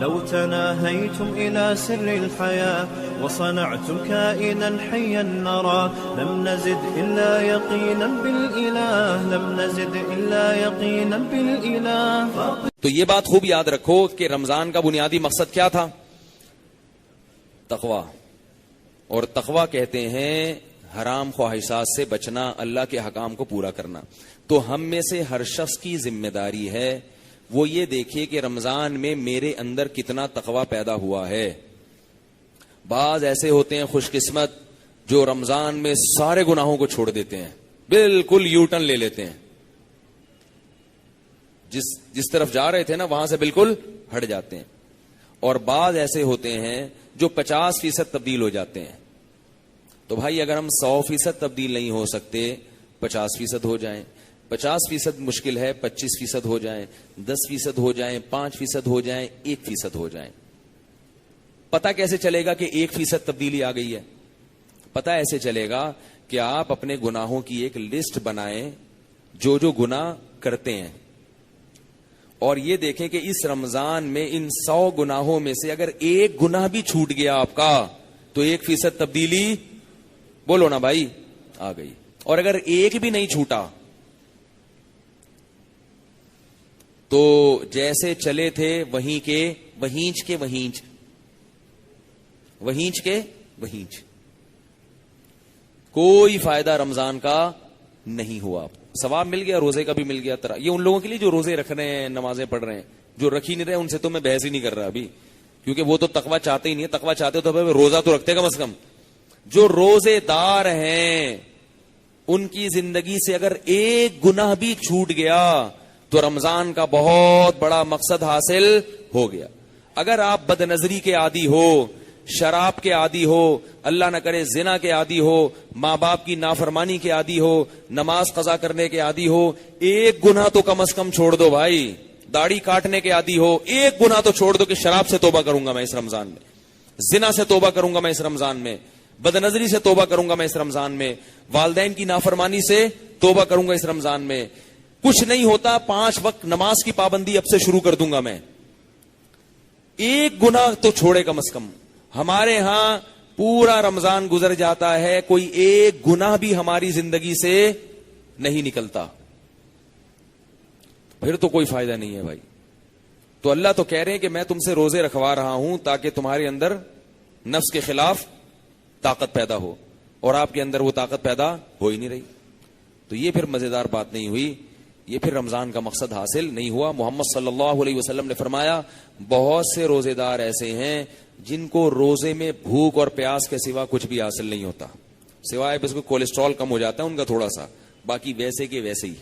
لو تناهيتم إلى سر الحياة وصنعتم كائنا حيا نرى لم نزد إلا يقينا بالإله لم نزد إلا يقينا بالإله. تو یہ بات خوب یاد رکھو کہ رمضان کا بنیادی مقصد کیا تھا؟ تقوی. اور تقوی کہتے ہیں حرام خواہشات سے بچنا، اللہ کے حکام کو پورا کرنا. تو ہم میں سے ہر شخص کی ذمہ داری ہے وہ یہ دیکھے کہ رمضان میں میرے اندر کتنا تقوی پیدا ہوا ہے. بعض ایسے ہوتے ہیں خوش قسمت جو رمضان میں سارے گناہوں کو چھوڑ دیتے ہیں، بالکل یو ٹرن لے لیتے ہیں، جس طرف جا رہے تھے نا وہاں سے بالکل ہٹ جاتے ہیں. اور بعض ایسے ہوتے ہیں جو 50% تبدیل ہو جاتے ہیں. تو بھائی اگر ہم 100% تبدیل نہیں ہو سکتے 50% ہو جائیں. 50% مشکل ہے، 25% ہو جائیں، 10% ہو جائیں، 5% ہو جائیں، 1% ہو جائیں. پتہ کیسے چلے گا کہ 1% تبدیلی آ گئی ہے؟ پتہ ایسے چلے گا کہ آپ اپنے گناہوں کی ایک لسٹ بنائیں جو گناہ کرتے ہیں، اور یہ دیکھیں کہ اس رمضان میں ان 100 گناہوں میں سے اگر ایک گناہ بھی چھوٹ گیا آپ کا تو 1% تبدیلی، بولو نا بھائی، آ گئی. اور اگر ایک بھی نہیں چھوٹا تو جیسے چلے تھے وہیں کے وہیں کوئی فائدہ رمضان کا نہیں ہوا. ثواب مل گیا، روزے کا بھی مل گیا. یہ ان لوگوں کے لیے جو روزے رکھ رہے ہیں، نمازیں پڑھ رہے ہیں. جو رکھ ہی نہیں رہے ان سے تو میں بحث ہی نہیں کر رہا ابھی، کیونکہ وہ تو تقویٰ چاہتے ہی نہیں. تقویٰ چاہتے تو روزہ تو رکھتے کم از کم. جو روزے دار ہیں ان کی زندگی سے اگر ایک گناہ بھی چھوٹ گیا تو رمضان کا بہت بڑا مقصد حاصل ہو گیا. اگر آپ بد نظری کے عادی ہو، شراب کے عادی ہو، اللہ نہ کرے زنا کے عادی ہو، ماں باپ کی نافرمانی کے عادی ہو، نماز قضا کرنے کے عادی ہو، ایک گناہ تو کم از کم چھوڑ دو بھائی. داڑھی کاٹنے کے عادی ہو، ایک گناہ تو چھوڑ دو کہ شراب سے توبہ کروں گا میں اس رمضان میں، زنا سے توبہ کروں گا میں اس رمضان میں، بد نظری سے توبہ کروں گا میں اس رمضان میں، والدین کی نافرمانی سے توبہ کروں گا اس رمضان میں. کچھ نہیں ہوتا، 5 وقت نماز کی پابندی اب سے شروع کر دوں گا میں. ایک گناہ تو چھوڑے کم از کم. ہمارے ہاں پورا رمضان گزر جاتا ہے، کوئی ایک گناہ بھی ہماری زندگی سے نہیں نکلتا، پھر تو کوئی فائدہ نہیں ہے بھائی. تو اللہ تو کہہ رہے ہیں کہ میں تم سے روزے رکھوا رہا ہوں تاکہ تمہارے اندر نفس کے خلاف طاقت پیدا ہو، اور آپ کے اندر وہ طاقت پیدا ہو ہی نہیں رہی. تو یہ پھر مزیدار بات نہیں ہوئی، یہ پھر رمضان کا مقصد حاصل نہیں ہوا. محمد صلی اللہ علیہ وسلم نے فرمایا بہت سے روزے دار ایسے ہیں جن کو روزے میں بھوک اور پیاس کے سوا کچھ بھی حاصل نہیں ہوتا، سوائے بس کو کولیسٹرول کم ہو جاتا ہے ان کا تھوڑا سا، باقی ویسے کے ویسے ہی.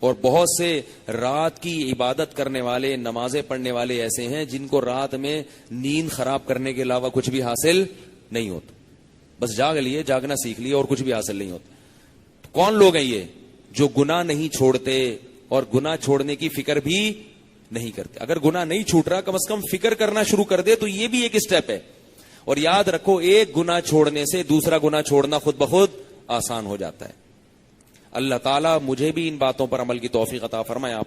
اور بہت سے رات کی عبادت کرنے والے، نمازیں پڑھنے والے ایسے ہیں جن کو رات میں نیند خراب کرنے کے علاوہ کچھ بھی حاصل نہیں ہوتا، بس جاگ لیے، جاگنا سیکھ لیے اور کچھ بھی حاصل نہیں ہوتا. کون لوگ ہیں یہ؟ جو گناہ نہیں چھوڑتے اور گناہ چھوڑنے کی فکر بھی نہیں کرتے. اگر گناہ نہیں چھوٹ رہا کم از کم فکر کرنا شروع کر دے تو یہ بھی ایک اسٹیپ ہے. اور یاد رکھو ایک گناہ چھوڑنے سے دوسرا گناہ چھوڑنا خود بخود آسان ہو جاتا ہے. اللہ تعالیٰ مجھے بھی ان باتوں پر عمل کی توفیق عطا فرمائے. آپ